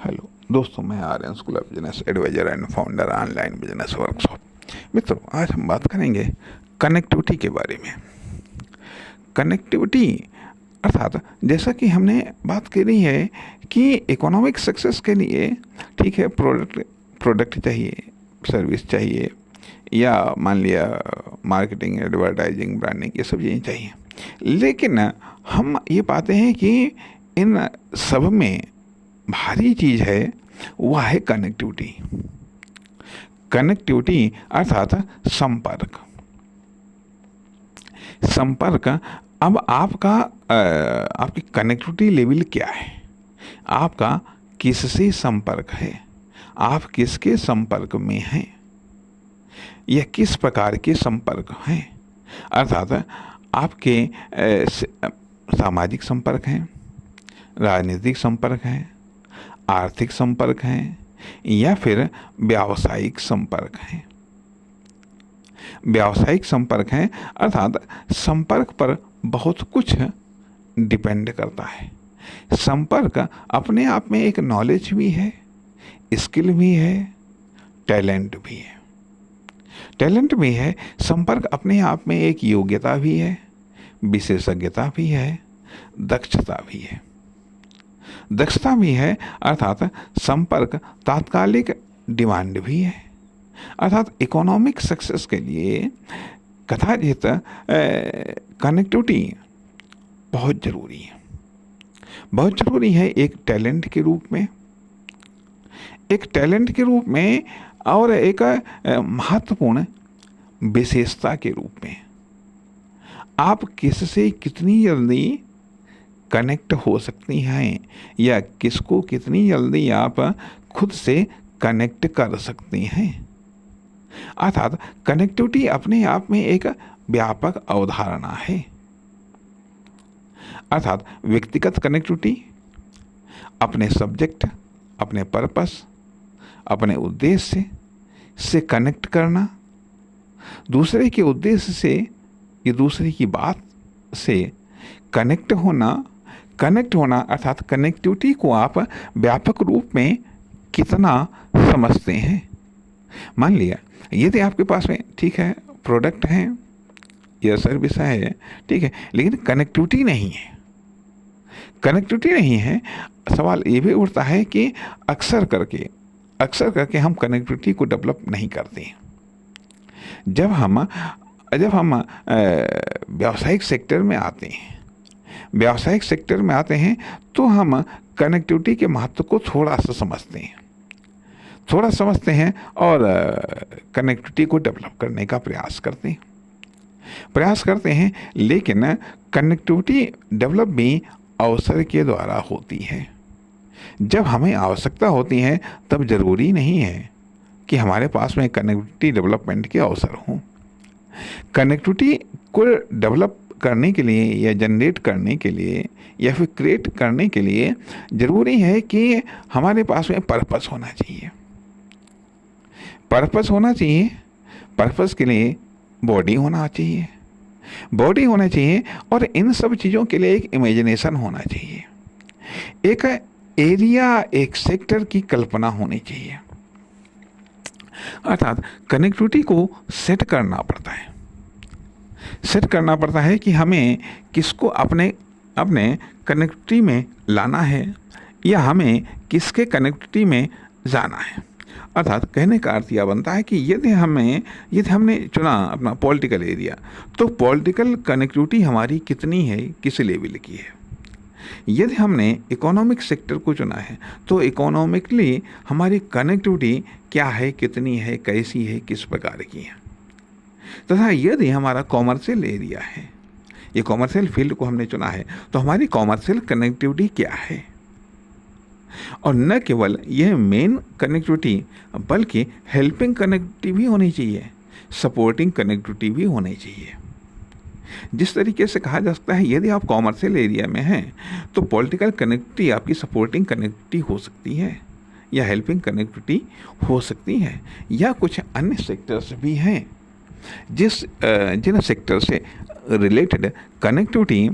Hello दोस्तों, मैं Aryan school of business advisor and founder online business workshop. मित्रों, आज हम बात करेंगे कनेक्टिविटी के बारे में। कनेक्टिविटी अर्थात जैसा कि हमने बात करी है कि इकोनॉमिक सक्सेस के लिए ठीक है, प्रोडक्ट चाहिए, सर्विस चाहिए, या मान लिया मार्केटिंग, एडवर्टाइजिंग, ब्रांडिंग, ये सब चीज़ें चाहिए। लेकिन हम ये पाते हैं कि इन सब में भारी चीज़ है, वह है कनेक्टिविटी। कनेक्टिविटी अर्थात संपर्क। संपर्क। अब आपकी कनेक्टिविटी लेवल क्या है, आपका किससे संपर्क है, आप किसके संपर्क में हैं, यह किस प्रकार के संपर्क हैं। अर्थात आपके सामाजिक संपर्क हैं, राजनीतिक संपर्क हैं, आर्थिक संपर्क हैं, या फिर व्यावसायिक संपर्क हैं। व्यावसायिक संपर्क हैं अर्थात संपर्क पर बहुत कुछ डिपेंड करता है। संपर्क अपने आप में एक नॉलेज भी है, स्किल भी है, टैलेंट भी है। टैलेंट भी है, संपर्क अपने आप में एक योग्यता भी है, विशेषज्ञता भी है, दक्षता भी है। दक्षता भी है अर्थात संपर्क तात्कालिक डिमांड भी है। अर्थात इकोनॉमिक सक्सेस के लिए कथाचित कनेक्टिविटी बहुत ज़रूरी है। बहुत ज़रूरी है एक टैलेंट के रूप में, और एक महत्वपूर्ण विशेषता के रूप में। आप किससे कितनी जल्दी कनेक्ट हो सकती हैं, या किसको कितनी जल्दी आप खुद से कनेक्ट कर सकती हैं। अर्थात कनेक्टिविटी अपने आप में एक व्यापक अवधारणा है। अर्थात व्यक्तिगत कनेक्टिविटी, अपने सब्जेक्ट, अपने पर्पस, अपने उद्देश्य से कनेक्ट करना, दूसरे के उद्देश्य से या दूसरे की बात से कनेक्ट होना अर्थात कनेक्टिविटी को आप व्यापक रूप में कितना समझते हैं। मान लिया यदि आपके पास में ठीक है प्रोडक्ट है या सर्विस है, ठीक है, लेकिन कनेक्टिविटी नहीं है, सवाल ये भी उठता है कि अक्सर करके हम कनेक्टिविटी को डेवलप नहीं करते। जब हम व्यावसायिक सेक्टर में आते हैं तो हम कनेक्टिविटी के महत्व को थोड़ा समझते हैं और कनेक्टिविटी को डेवलप करने का प्रयास करते हैं। लेकिन कनेक्टिविटी डेवलप भी अवसर के द्वारा होती है। जब हमें आवश्यकता होती है तब ज़रूरी नहीं है कि हमारे पास में कनेक्टिविटी डेवलपमेंट के अवसर हों। कनेक्टिविटी को डेवलप करने के लिए या जनरेट करने के लिए या फिर क्रिएट करने के लिए ज़रूरी है कि हमारे पास में पर्पस होना चाहिए। पर्पस के लिए बॉडी होना चाहिए और इन सब चीज़ों के लिए एक इमेजिनेशन होना चाहिए, एक एरिया, एक सेक्टर की कल्पना होनी चाहिए। अर्थात कनेक्टिविटी को सेट करना पड़ता है कि हमें किसको अपने कनेक्टिविटी में लाना है या हमें किसके कनेक्टिविटी में जाना है। अर्थात कहने का अर्थ यह बनता है कि यदि हमने चुना अपना पॉलिटिकल एरिया, तो पॉलिटिकल कनेक्टिविटी हमारी कितनी है, किस लेवल की है। यदि हमने इकोनॉमिक सेक्टर को चुना है तो इकोनॉमिकली हमारी कनेक्टिविटी क्या है, कितनी है, कैसी है, किस प्रकार की है। तथा यदि हमारा कॉमर्शियल एरिया है, ये कॉमर्शियल फील्ड को हमने चुना है, तो हमारी कॉमर्शियल कनेक्टिविटी क्या है। और न केवल यह मेन कनेक्टिविटी बल्कि हेल्पिंग कनेक्टिविटी भी होनी चाहिए, सपोर्टिंग कनेक्टिविटी भी होनी चाहिए। जिस तरीके से कहा जा सकता है, यदि आप कॉमर्शियल एरिया में हैं तो पॉलिटिकल कनेक्टिविटी आपकी सपोर्टिंग कनेक्टिविटी हो सकती है या हेल्पिंग कनेक्टिविटी हो सकती है, या कुछ अन्य सेक्टर्स भी हैं जिन सेक्टर से रिलेटेड कनेक्टिविटी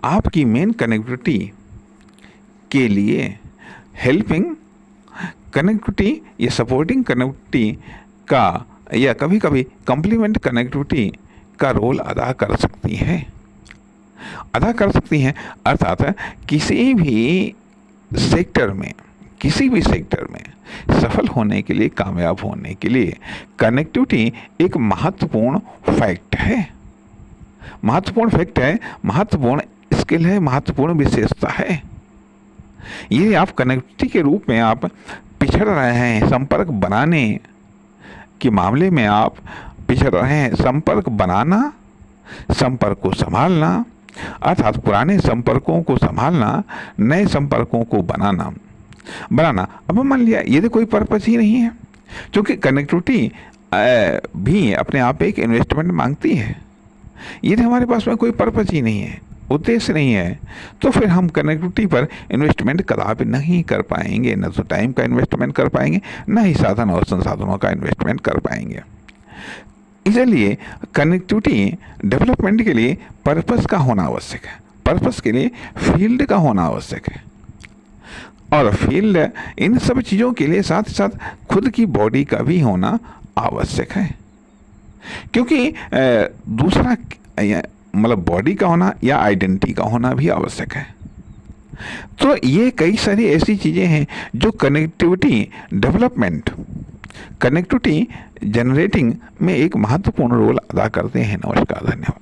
आपकी मेन कनेक्टिविटी के लिए हेल्पिंग कनेक्टिविटी या सपोर्टिंग कनेक्टिविटी का या कभी कभी कम्प्लीमेंट कनेक्टिविटी का रोल अदा कर सकती हैं। अर्थात किसी भी सेक्टर में सफल होने के लिए, कामयाब होने के लिए कनेक्टिविटी एक महत्वपूर्ण फैक्ट है, महत्वपूर्ण स्किल है, महत्वपूर्ण विशेषता है। ये आप कनेक्टिविटी के रूप में आप पिछड़ रहे हैं, संपर्क बनाने के मामले में आप पिछड़ रहे हैं। संपर्क बनाना, संपर्क को संभालना, अर्थात पुराने संपर्कों को संभालना, नए संपर्कों को बनाना। अब मान लिया ये तो कोई पर्पस ही नहीं है, क्योंकि कनेक्टिविटी भी अपने आप एक इन्वेस्टमेंट मांगती है। ये तो हमारे पास में कोई पर्पस ही नहीं है, उद्देश्य नहीं है, तो फिर हम कनेक्टिविटी पर इन्वेस्टमेंट कदापि नहीं कर पाएंगे। न तो टाइम का इन्वेस्टमेंट कर पाएंगे, न ही साधन और संसाधनों का इन्वेस्टमेंट कर पाएंगे। इसलिए कनेक्टिविटी डेवलपमेंट के लिए पर्पस का होना आवश्यक है, पर्पस के लिए फील्ड का होना आवश्यक है, और फील्ड इन सब चीज़ों के लिए साथ साथ खुद की बॉडी का भी होना आवश्यक है। क्योंकि दूसरा मतलब बॉडी का होना या आइडेंटिटी का होना भी आवश्यक है। तो ये कई सारी ऐसी चीज़ें हैं जो कनेक्टिविटी जनरेटिंग में एक महत्वपूर्ण रोल अदा करते हैं। नमस्कार, धन्यवाद।